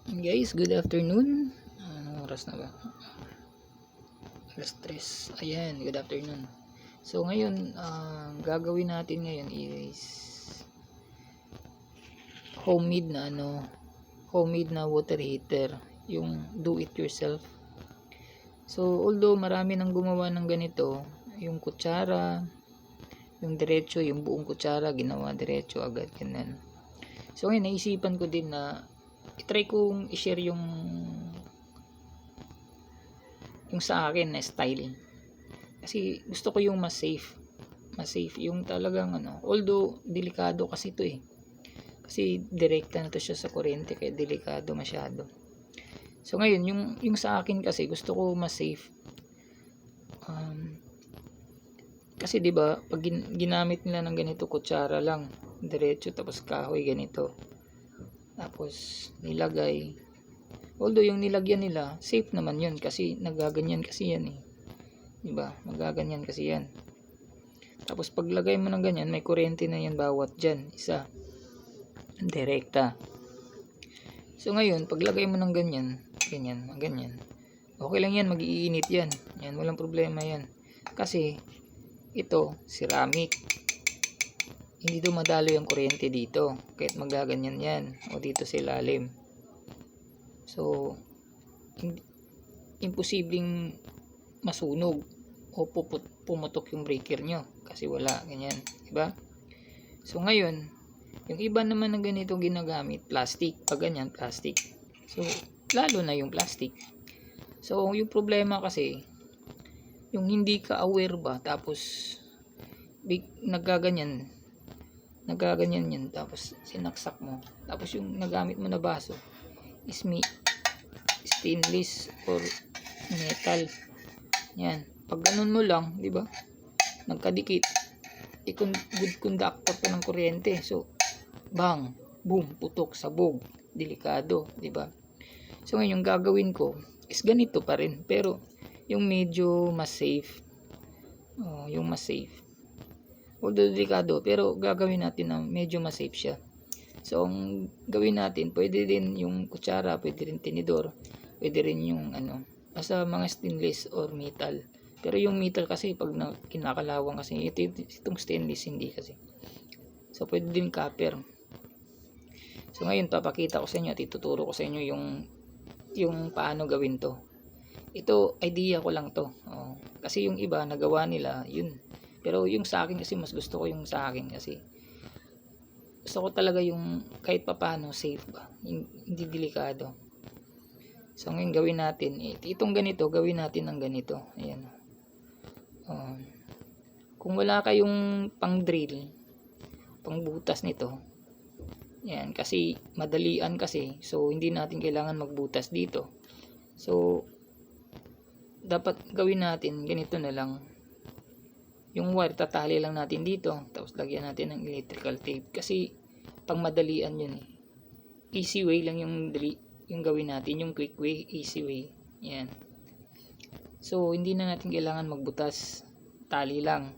Guys, good afternoon. Anong oras na ba? Alas 3. Ayan, good afternoon. So ngayon, gagawin natin ngayon is homemade na water heater, yung do it yourself. So although marami nang gumawa ng ganito, yung kutsara, yung diretso, yung buong kutsara ginawa diretso agad ganun. So ngayon naisipan ko din na i-try kong i-share yung sa akin na style. Kasi gusto ko yung mas safe yung talagang although delikado kasi ito kasi direkta na to siya sa kuryente kaya delikado masyado. So ngayon yung sa akin kasi gusto ko mas safe. Kasi 'di ba pag ginamit nila ng ganito kutsara lang diretso tapos kahoy ganito, tapos nilagay, although yung nilagyan nila safe naman yun kasi nagaganyan kasi yan diba, magaganyan kasi yan. Tapos paglagay mo ng ganyan may kuryente na yan bawat dyan isa direkta. So ngayon paglagay mo ng ganyan okay lang yan, mag-iinit yan, walang problema yan kasi ito ceramic, hindi dumadalo yung kuryente dito kahit magaganyan yan o dito sa ilalim. So imposibleng masunog o pumutok yung breaker nyo kasi wala ganyan, diba? So ngayon yung iba naman ng ganito ginagamit plastic, pag ganyan plastic, so lalo na yung plastic. So yung problema kasi yung hindi ka aware ba tapos nagaganyan yan tapos sinaksak mo, tapos yung nagamit mo na baso is stainless or metal yan, pag ganun mo lang di ba nagkadikit, good conductor pa ng kuryente, so bang boom, putok, sabog, delikado di ba? So ngayon yung gagawin ko is ganito pa rin pero yung medyo mas safe, yung mas safe, although delikado pero gagawin natin na medyo mas safe siya. So ang gawin natin, pwede din yung kutsara, pwede rin tinidor, pwede rin yung basta mga stainless or metal. Pero yung metal kasi pag kinakalawang kasi itong stainless hindi kasi. So pwede din copper. So ngayon papakita ko sa inyo at ituturo ko sa inyo yung paano gawin to. Ito idea ko lang to. Kasi yung iba nagawa nila yun. Pero yung sa akin kasi mas gusto ko yung sa akin kasi gusto ko talaga yung kahit papano safe ba, hindi delikado. So ngayon gawin natin itong ganito, gawin natin ng ganito. Ayan. Kung wala kayong pang drill, pang butas nito, yan kasi madalian kasi, so hindi natin kailangan magbutas dito. So dapat gawin natin ganito na lang, yung wire tatali lang natin dito tapos lagyan natin ng electrical tape kasi pang madalian yun easy way lang yung gawin natin, yung quick way, easy way yan. So hindi na natin kailangan magbutas, tali lang,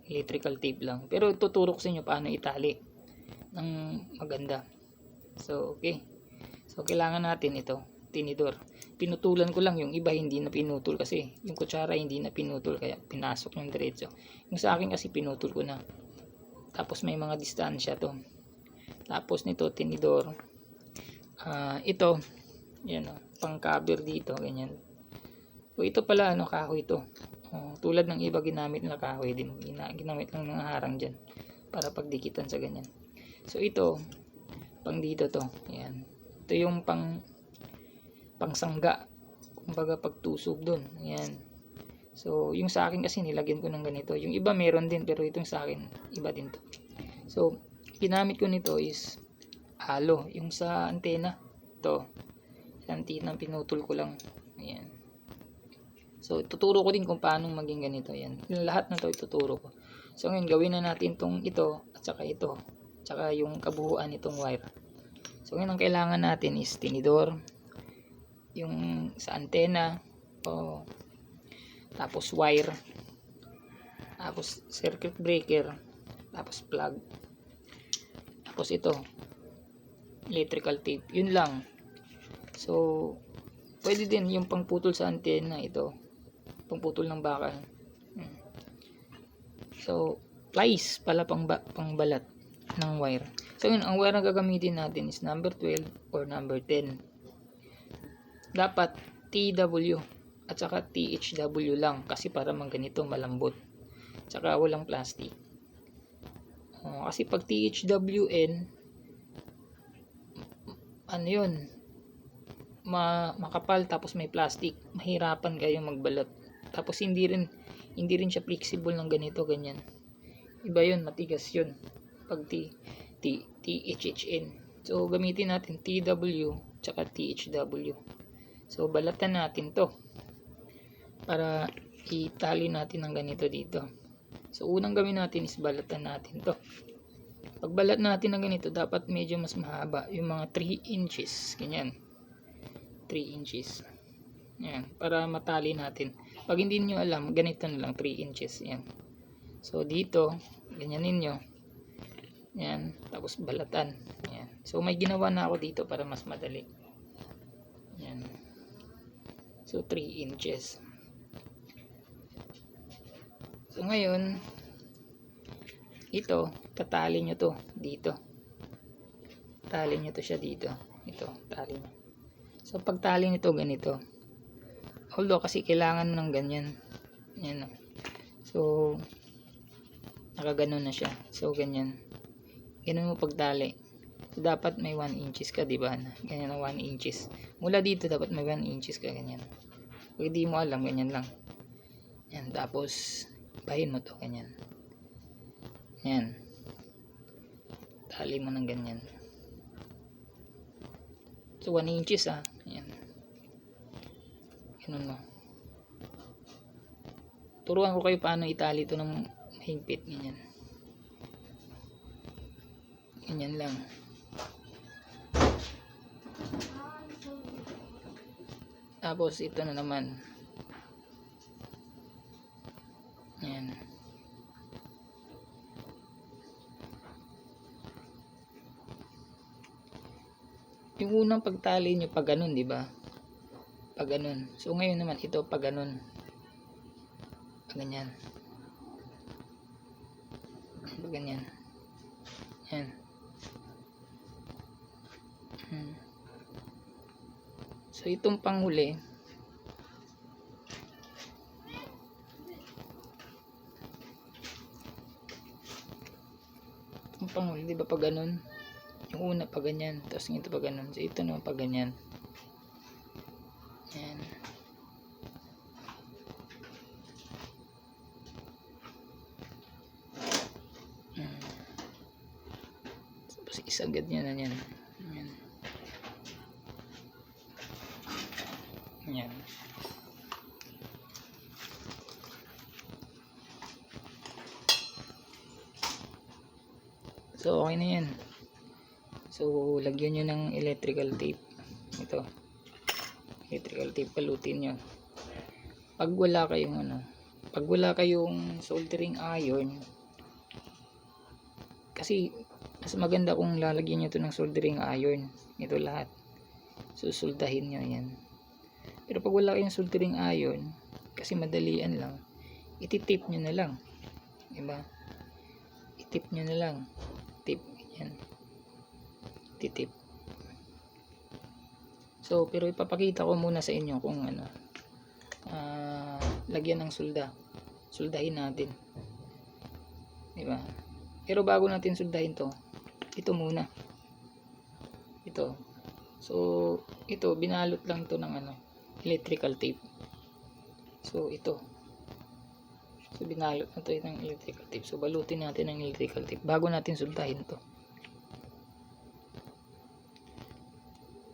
electrical tape lang, pero tuturo ko sa inyo paano itali ng maganda. So okay, so kailangan natin ito tinidor, pinutulan ko lang, yung iba hindi na pinutol kasi yung kutsara hindi na pinutol kaya pinasok yung diretso. Yung sa akin kasi pinutol ko na, tapos may mga distansya to, tapos nito tinidor, ito yan pang cover dito ganyan. So ito pala kahoy to, tulad ng iba ginamit na kahoy din, ginamit lang ng harang dyan para pagdikitan sa ganyan. So ito pang dito to, yan, ito yung pangsangga, kumbaga pagtusog dun, ayan. So yung sa akin kasi nilagyan ko ng ganito, yung iba meron din pero itong sa akin iba din to. So ginamit ko nito is halo, yung sa antena to, sa antena pinutol ko lang, ayan. So tuturo ko din kung paano maging ganito, ayan, yung lahat na to ituturo ko. So ngayon gawin na natin ito at saka ito, saka yung kabuuan itong wire. So ngayon ang kailangan natin is tinidor, yung sa antena, tapos wire, tapos circuit breaker, tapos plug, tapos ito electrical tape, yun lang. So pwede din yung pangputol sa antena, ito pangputol ng bakal. So plies pala pangbalat ng wire. So yun, ang wire na gagamitin natin is number 12 or number 10. Dapat TW at saka THW lang, kasi para ganito malambot, tsaka walang plastic. Kasi pag THWN, ano yun, makapal tapos may plastic, mahirapan kayo magbalot. Tapos hindi rin siya flexible ng ganito, ganyan. Iba yun, matigas yun pag THHN. So gamitin natin TW tsaka THW. So balatan natin to para itali natin ng ganito dito. So unang gawin natin is balatan natin to. Pag balat natin ng ganito, dapat medyo mas mahaba, yung mga 3 inches, ganyan, 3 inches. Yan, para matali natin. Pag hindi nyo alam, ganito na lang, 3 inches. Yan. So dito, ganyan ninyo. Yan, tapos balatan. Yan. So may ginawa na ako dito para mas madali. Yan. So 3 inches. So ngayon, ito, tatali nyo to dito. Tali nyo to siya dito. Ito, tali nyo. So pagtali nito ganito. Although kasi kailangan ng ganyan. Yan. So nakaganon na siya. So ganyan. Ganun mo pagtali. So dapat may 1 inches ka, di ba? Ganyan ang 1 inches. Mula dito dapat may 1 inches ka, ganyan. Pag di mo alam, ganyan lang. Yan, tapos bahin mo to, ganyan. Yan. Tali mo ng ganyan. So 1 inches yan. Ganun mo. Turuan ko kayo paano itali ito ng mahigpit, ganyan. Ganyan lang. Tapos ito na naman. Yan. Yung unang pagtali nyo pag ganun, di ba? Pag ganun. So ngayon naman ito pag ganun. Pag ganyan. Pag ganyan. Yan. So itong panghuli, di ba pag ganun? Yung una pag ganyan, tapos ito pag ganun. So ito naman pag ganyan. Yan. Tapos isagad nyo na yan. Yan. Yan. So okay na yan. So lagyan nyo ng electrical tape. Ito, electrical tape, palutin nyo. Pag wala kayong soldering iron, kasi mas maganda kung lalagyan nyo ito ng soldering iron. Ito lahat, susuldahin nyo yan. Pero pag wala kayong soldering iron, kasi madalian lang, ititip nyo na lang, diba? Itip nyo na lang, tip yan, titip. So pero ipapakita ko muna sa inyo kung lagyan ng suldahin natin, diba? Pero bago natin suldahin to, ito muna, ito. So ito, binalot lang to ng electrical tape. So ito, so binalot na to ng electrical tape. So balutin natin ng electrical tape bago natin suldahin to.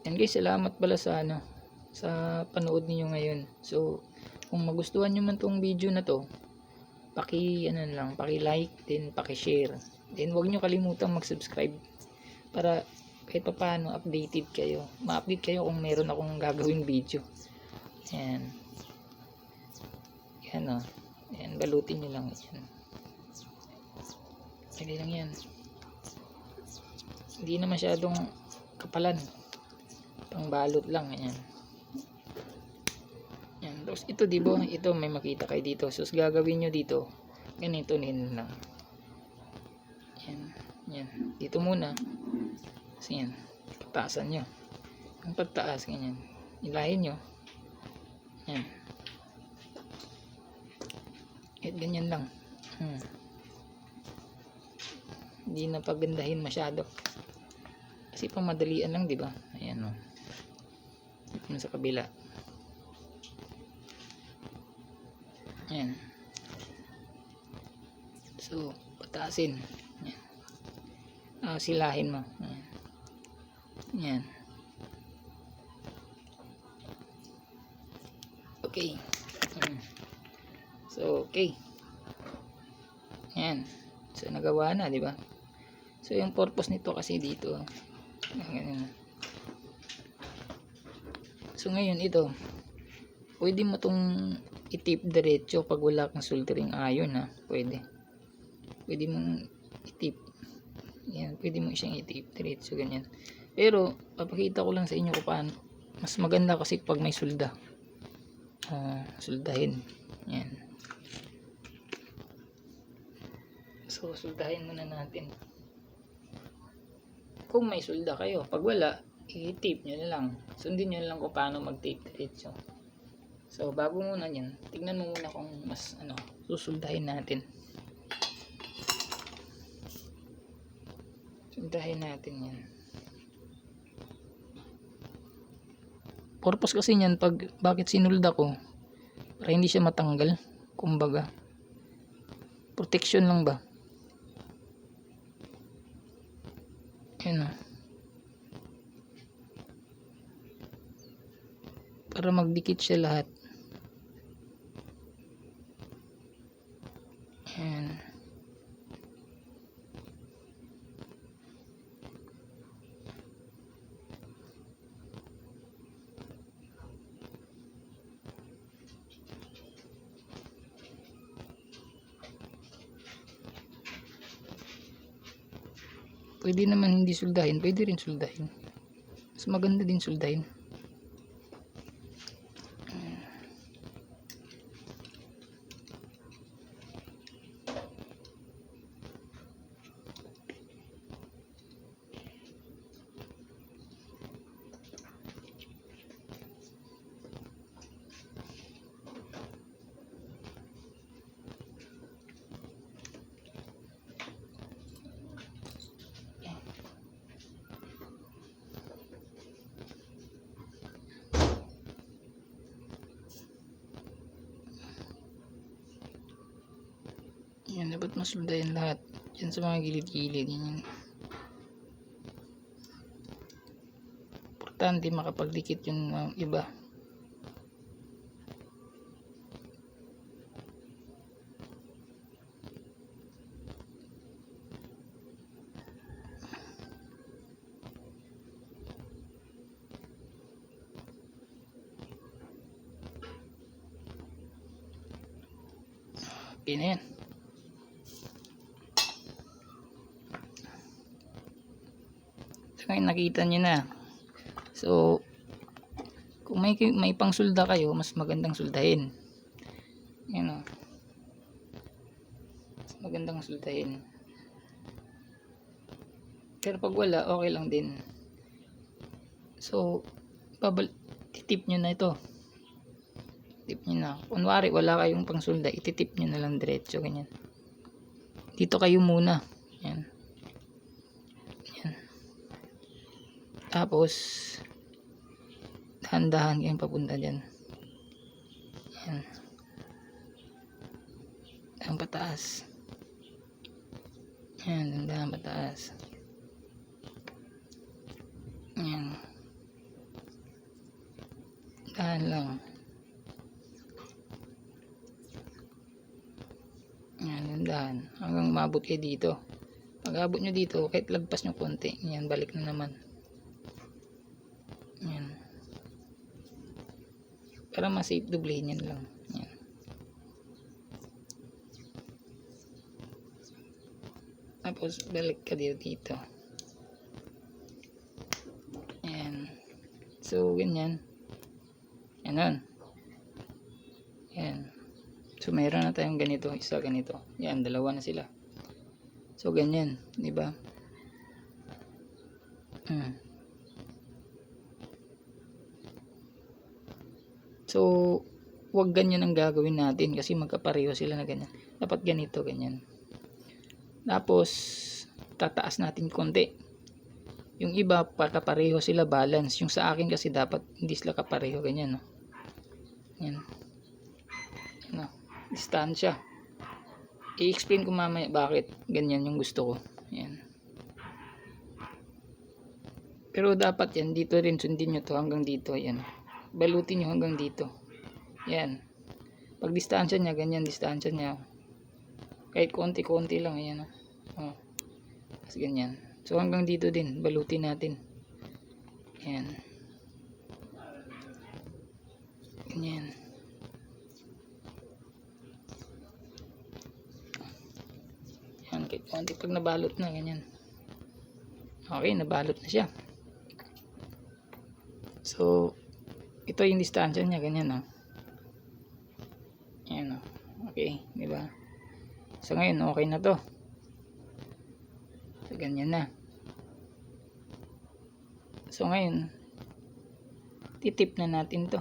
Yan guys, salamat pala sa sa panood niyo ngayon. So kung magustuhan niyo man tong video na to, paki-like, then paki-share. Then huwag niyo kalimutang mag-subscribe para kahit paano updated kayo. Ma-update kayo kung meron akong gagawing video. Yan. Yan Yan, balutin niyo lang yan. Sige lang yan. Hindi na masyadong kapalan Pangbalot lang. Ayan. Yan. Tapos ito, diba? Ito may makita kayo dito. So gagawin nyo dito, ganito din lang. Yan. Yan. Dito muna. So yan. Pataasan nyo. Ang pagtaas, ganyan. Ilahin nyo. Yan. At ganyan lang. Hindi na pagandahin masyado. Kasi pang madalian lang, diba? Ayan o. Dito sa kabila. Ayan. So, pataasin. Ayan. Silahin mo. Ayan. Ayan. Okay. So, okay. Ayan. So, nagawa na, di ba? So, yung purpose nito kasi dito. Ganyan. So, ngayon ito. Pwede mo tong itip diretso pag wala kang soldering iron, ha. Pwede. Pwede mong itip. Ayan. Pwede mo siyang itip diretso, ganyan. Pero, papakita ko lang sa inyo kung paano. Mas maganda kasi pag may sulda. Suldahin. Ayan. So, suldahin muna natin. Kung may sulda kayo, pag wala, i-tape nyo na lang. Sundin nyo lang kung paano mag-tape diretso. So, bago muna yan, tignan mo muna kung mas susuldahin natin. Suldahin natin yan. Purpose kasi niyan, bakit sinulda ko, para hindi siya matanggal. Kumbaga, protection lang ba? Ayan o. Para magdikit siya lahat. Ayan. Pwede naman hindi suldahin, pwede rin suldahin. Mas maganda din suldahin. Yan, dapat masuldahin lahat. Yan sa mga gilid-gilid. Yan. Importante makapagdikit yung iba. Okay na yan. Ngayon nakita nyo na. So, kung may pangsulda kayo, mas magandang suldahin. Yan o. Mas magandang suldahin. Pero pag wala, okay lang din. So, titip nyo na ito. Tip nyo na. Kunwari, wala kayong pangsulda, ititip nyo na lang diretso. Ganyan. Dito kayo muna. Yan. Yan. Tapos, dahan-dahan kayong papunta dyan. Yan. Dahan pataas. Yan, dahan pataas. Yan. Dahan lang. Yan, dahan. Hanggang mabot kayo dito. Pag abot nyo dito, kahit lagpas nyo konti, yan, balik na naman. Yan. Para ma-safe, dublehin yan lang. Yan. Tapos, balik ka dito. Yan. So, ganyan. Yan. Yan. So, mayroon na tayong ganito. Isa ganito. Yan, dalawa na sila. So, ganyan. Diba? So, wag ganyan ang gagawin natin kasi magkapareho sila na ganyan. Dapat ganito, ganyan. Tapos, tataas natin konti. Yung iba, pagkapareho sila, balance. Yung sa akin kasi dapat hindi sila kapareho, ganyan, no? Yan. Yan, no? Distansya. I-explain ko mamaya bakit ganyan yung gusto ko. Yan. Pero dapat yan, dito rin, sundin nyo to hanggang dito. Yan. Balutin nyo hanggang dito. Yan. Pag distansya niya, ganyan distansya niya. Kahit konti-konti lang, ayan. Oh. Tapos ganyan. So hanggang dito din, balutin natin. Ayan. Ganyan. Ayan, kahit konti pag nabalot na, ganyan. Okay, nabalot na siya. So, ito yung distansya niya, ganyan, oh. Ayan, oh. Okay, di ba? So ngayon, okay na to. So, ganyan na. So ngayon, titip na natin to.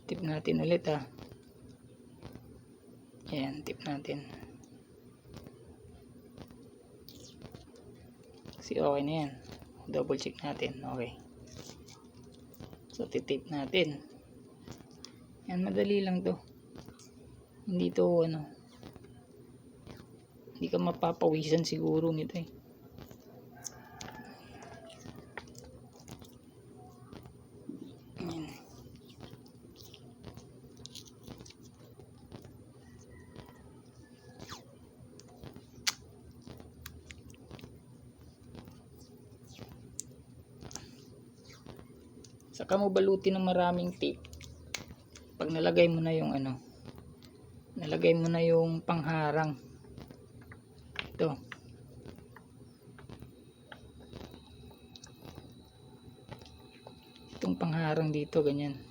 Tip natin ulit, ha. Ayan, tip natin. Kasi okay na yan. Double check natin. Okay. So, titip natin. Yan, madali lang to. Hindi to, hindi ka mapapawisan siguro nito, eh. Yan. Saka mo balutin ng maraming tape. Pag nalagay mo na yung nalagay mo na yung pangharang. Ito. Itong pangharang dito, ganyan.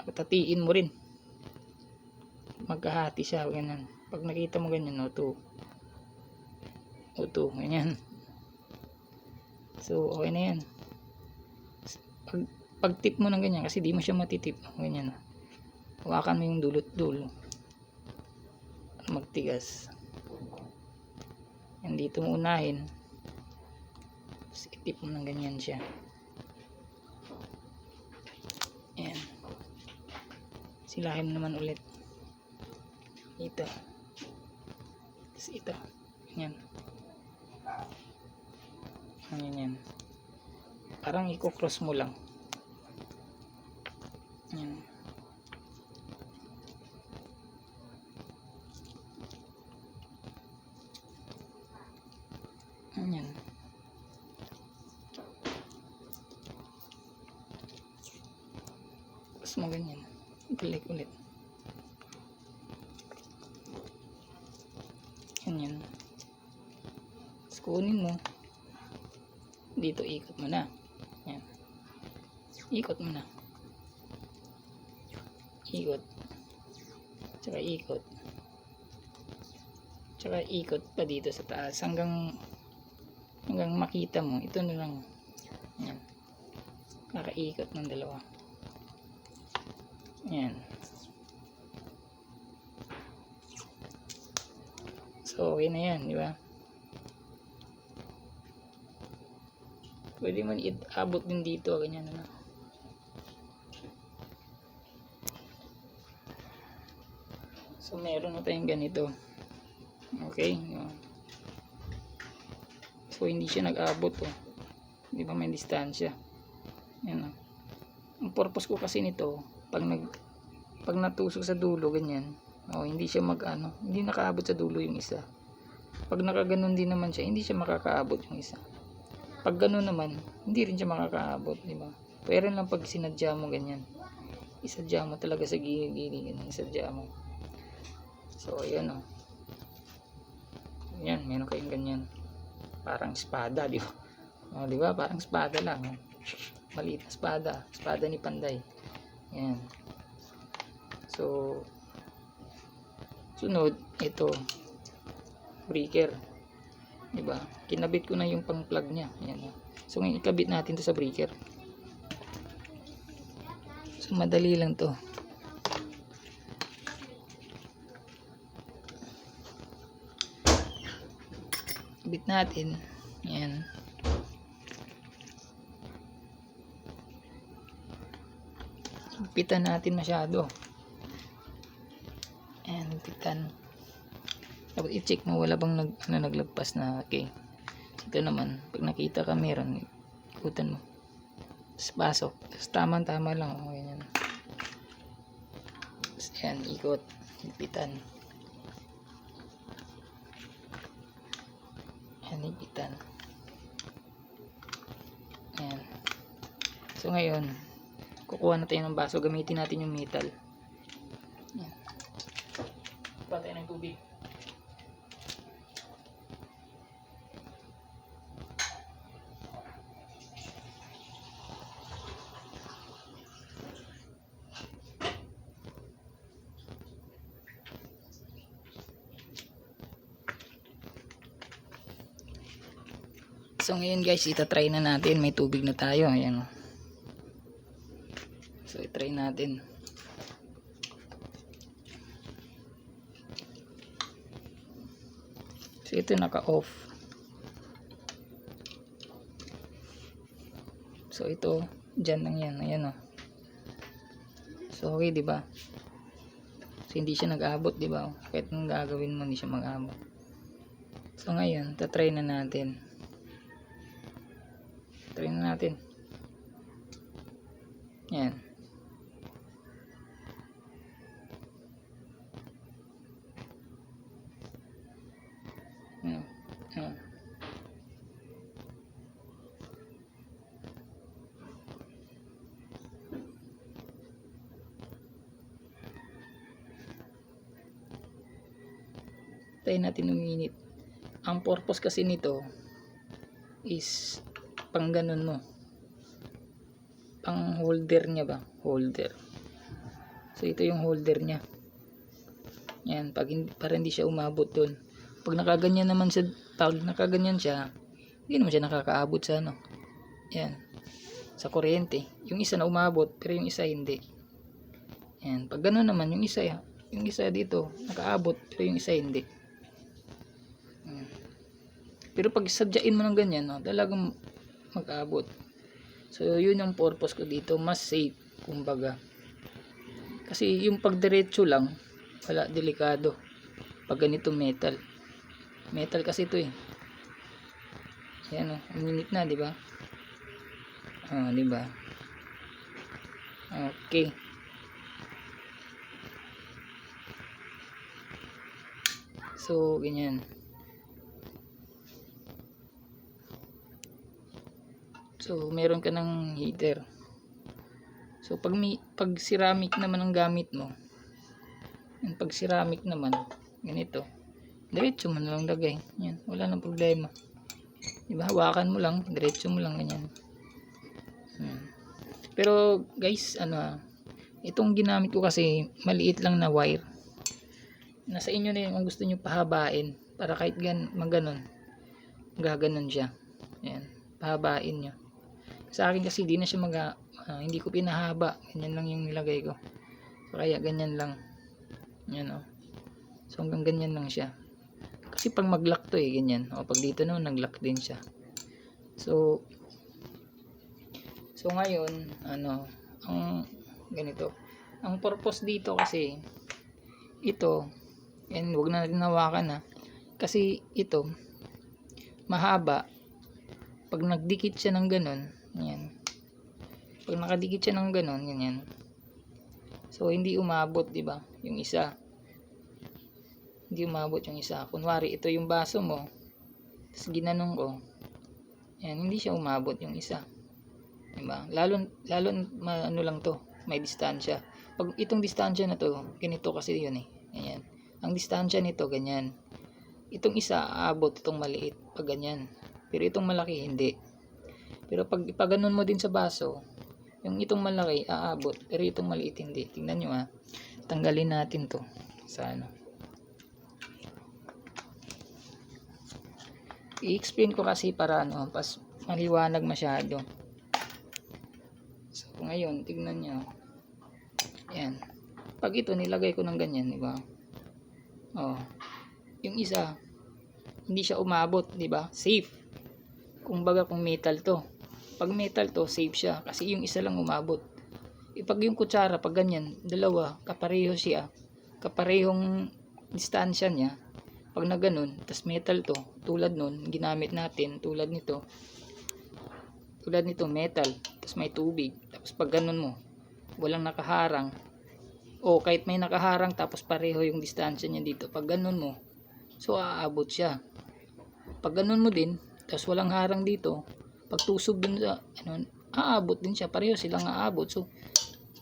Tatiin mo rin. Magkahati siya, ganyan. Pag nakita mo ganyan, o to, ganyan. So, okay na yan. Pag tip mo ng ganyan, kasi di mo siya matitip, ganyan. Hawakan mo yung dulot-dulo. Magtigas. Yan, dito mo unahin. Tapos itip mo ng ganyan siya. Yan. Silahin mo naman ulit. Ito. Tapos ito. Yan. Yan. Parang i-cross mo lang. Yan. Yan. Tapos mo ganyan. Balik ulit. Yan. Tapos kunin mo. Dito ikot mo na. Yan. Ikot mo na. Ikot. Tsaka ikot. Tsaka ikot pa dito sa taas hanggang makita mo. Ito na lang. Yan. Kakaikot ng dalawa. Yan. So, okay na yan, di ba? Pwede man abot din dito, ganyan na. So, meron na tayong ganito. Okay? So, hindi siya nag-abot, oh. Di ba may distansya? Yan, oh. Ang purpose ko kasi nito, pag natusok sa dulo, ganyan, oh, hindi siya hindi nakaabot sa dulo yung isa. Pag nakaganon din naman siya, hindi siya makakaabot yung isa. Pag gano'n naman, hindi rin siya makakaabot, di ba? Pero lang pag sinadya mo ganyan. Isadya mo talaga sa gilid-gilid, isadya mo. So, ayan, oh. Ayan, meron kayong ganyan. parang espada, di ba? Oh, di ba? Parang espada lang. Oh. Maliit na espada. Espada ni Panday. Yan. So, sunod, ito. Breaker. Di ba? Kinabit ko na yung pang plug niya. Yan. So, ngayon ikabit natin to sa breaker. So, madali lang to. Ikabit natin. Yan. Pitan natin masyado. Ayan, pitan. Dapat i-check mo wala bang naglagpas na okay. Ito naman, pag nakita ka meron, ikutan mo. Tapos pasok. Tapos tama lang. O, ganyan. Tapos yan, ikot. Ipitan. Yan, ipitan. Yan. So ngayon, kukuha na tayo ng baso. Gamitin natin yung metal. Yan. Patay ng tubig. So ngayon guys, itatry na natin. May tubig na tayo. Ayan. So itry natin. So ito naka-off. So ito, dyan lang yan. Ayan o. So okay, di ba? So hindi siya nag-abot, di ba? Kahit nang gagawin mo, hindi siya mag-abot. So ngayon, tatry na natin. Try na natin. Yan. Tayo natin uminit. Ang purpose kasi nito is pang ganun mo, pang holder niya ba, holder. So ito yung holder niya. Yan, para hindi siya umabot doon. Pag nakaganyan naman siya, pag nakaganyan siya, hindi naman siya nakakaabot sa ano. Yan, sa kuryente. Yung isa na umabot, pero yung isa hindi. Yan, pag ganun naman, yung isa dito nakaabot, pero yung isa hindi. Yan. Pero pag sadyain mo ng ganyan, no, talagang mag-abot. So yun yung purpose ko dito, mas safe kumbaga. Kasi yung pag diretso lang, wala, delikado. Pag ganito metal kasi ito eh. Ayan o, minute na, di ba? Di ba? Okay. So ganyan. So meron ka ng heater. So pag ceramic naman ang gamit mo, pag ceramic naman ganito, diretso mo na lang lagay. Yan, wala nang problema. Diba, hawakan mo lang, diretso mo lang ganyan. Pero guys, itong ginamit ko kasi maliit lang na wire. Nasa inyo na yun kung gusto nyo pahabain para kahit maganon, gaganon siya. Yan, pahabain nyo. Sa akin kasi di na siya hindi ko pinahaba, ganyan lang yung nilagay ko. So kaya ganyan lang. Yan o. So hanggang ganyan lang siya. Kasi pag mag-lock to ganyan. O pag dito naman nag-lock din siya. So ngayon, ang ganito. Ang purpose dito kasi ito, and wag na natin hawakan kasi ito mahaba. Pag nagdikit siya ng ganon, yan. Pag nakadikit siya ng ganon, ganyan. So hindi umabot, 'di ba? Yung isa. Hindi umabot yung isa. Kunwari ito yung baso mo. Tapos ginanong ko. Yan, hindi siya umabot yung isa. 'Di ba? Lalo ano lang 'to, may distansya. Pag itong distansya na 'to, ganito kasi 'yun eh. Ganyan. Ang distansya nito ganyan. Itong isa aabot itong maliit pag ganyan. pero itong malaki hindi. Pero pag ipaganon mo din sa baso, yung itong malaki aabot, pero itong maliit hindi. Tingnan nyo ha. Tanggalin natin to sa ano. I-explain ko kasi para ano, pas maliwanag masyado. So ngayon, tignan nyo. Ayan. Pag ito nilagay ko ng ganyan, di ba? Oh. Yung isa, hindi siya umabot, di ba? Safe. Kung baga kung metal to. Pag metal to, safe siya. Kasi yung isa lang umabot. Pag yung kutsara, pag ganyan, dalawa, kapareho siya. Kaparehong distansya niya. Pag na ganun, tas metal to, tulad nun, ginamit natin, tulad nito, metal, tas may tubig. Tapos pag ganun mo, walang nakaharang, o kahit may nakaharang, tapos pareho yung distansya niya dito, pag ganun mo, so aabot siya. Pag ganun mo din, tapos walang harang dito, pag tusog dun sa, ano, aabot din siya, pareho silang aabot. So,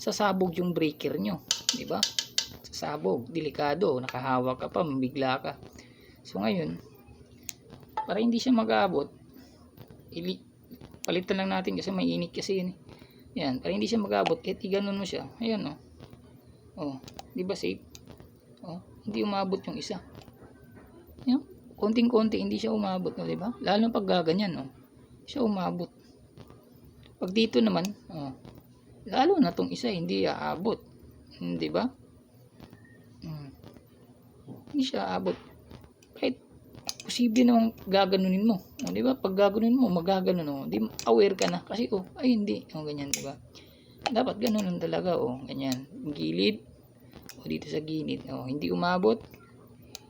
sasabog yung breaker nyo, di ba? Sasabog, delikado, nakahawak ka pa, mabigla ka. So, ngayon, para hindi siya mag-aabot, palitan lang natin kasi may init kasi yun. Yan, para hindi siya mag-aabot, kahit iganon mo siya, ayan o. Oh, di ba safe? Oh, hindi umabot yung isa. Yan, konting-konti hindi siya umabot, no, di ba? Lalo pag gaganyan, no, siya umabot. Pag dito naman, oh, lalo na tong isa hindi aabot, di ba? Hindi siya aabot. Kahit posible namang gaganunin mo, oh, di ba? Pag gaganunin mo, magaganon, oh, di aware ka na kasi oh, ay hindi, oh, ganyan, di ba? Dapat ganoon talaga, oh, ganyan, gilid, o dito sa gilid, oh, hindi umabot,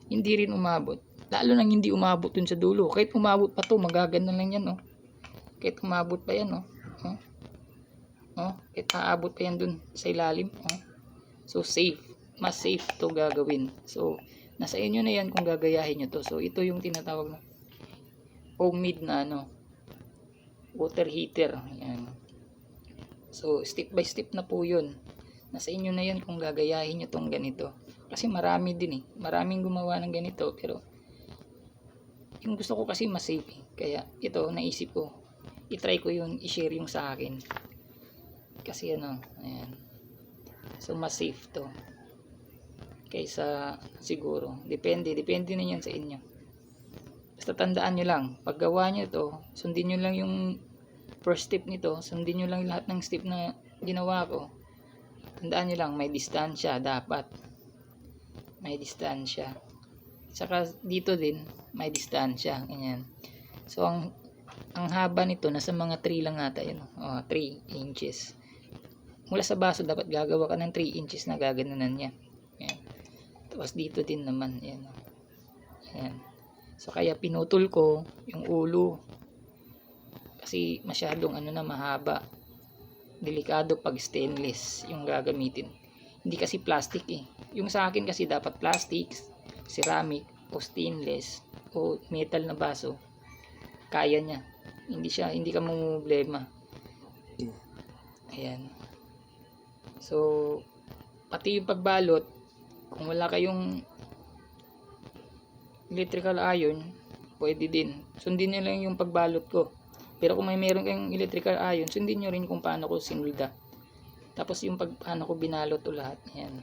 hindi rin umabot, lalo nang hindi umabot dun sa dulo. Kahit umabot pa to, magaganon lang yan, oh, kahit umabot pa yan, oh, oh, oh, kahit aabot pa yan dun sa ilalim, oh. So safe, mas safe to gagawin. So nasa inyo na yan kung gagayahin nyo to. So ito yung tinatawag na homemade na ano, water heater. Ayan. So step by step na po yun. Nasa inyo na yan kung gagayahin nyo tong ganito. Kasi marami din eh. Maraming gumawa ng ganito. Pero yung gusto ko kasi mas safe eh. Kaya ito naisip ko, itry ko yun, i-share yung sa akin. Kasi ano, ayan. So mas safe to kaysa siguro, depende na yan sa inyo. Basta tandaan nyo lang, pag gawa nyo to, sundin nyo lang yung first step nito, sundin nyo lang lahat ng step na ginawa ko. Tandaan nyo lang, may distansya dapat, may distansya, saka dito din may distansya, ganyan. So ang haba nito nasa mga 3 lang ata yun, 3 inches mula sa baso. Dapat gagawa ka ng 3 inches na gaganunan niya. Ayan. Tapos dito din naman, ayan. Ayan. So kaya pinutol ko yung ulo kasi masyadong ano na, mahaba, delikado pag stainless yung gagamitin, hindi kasi plastic eh. Yung sa akin kasi dapat plastic, ceramic o stainless o metal na baso, kaya niya, hindi ka mamumblema. Ayan. So pati yung pagbalot, kung wala kayong electrical iron, pwede din. Sundin nyo lang yung pagbalot ko. Pero kung meron kayong electrical iron, sundin nyo rin kung paano ko sinulda. Tapos yung paano ko binalot o lahat. Ayan.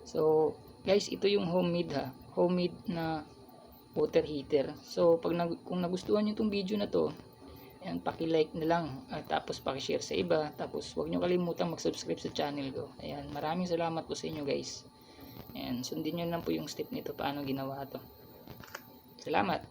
So, guys, ito yung homemade ha. Homemade na water heater. So, kung nagustuhan nyo itong video na to, ayan, paki-like na lang. Tapos paki-share sa iba. Tapos, huwag nyo kalimutang mag-subscribe sa channel ko. Ayan, maraming salamat po sa inyo guys. Ayan, sundin nyo lang po yung step nito paano ginawa to. Salamat.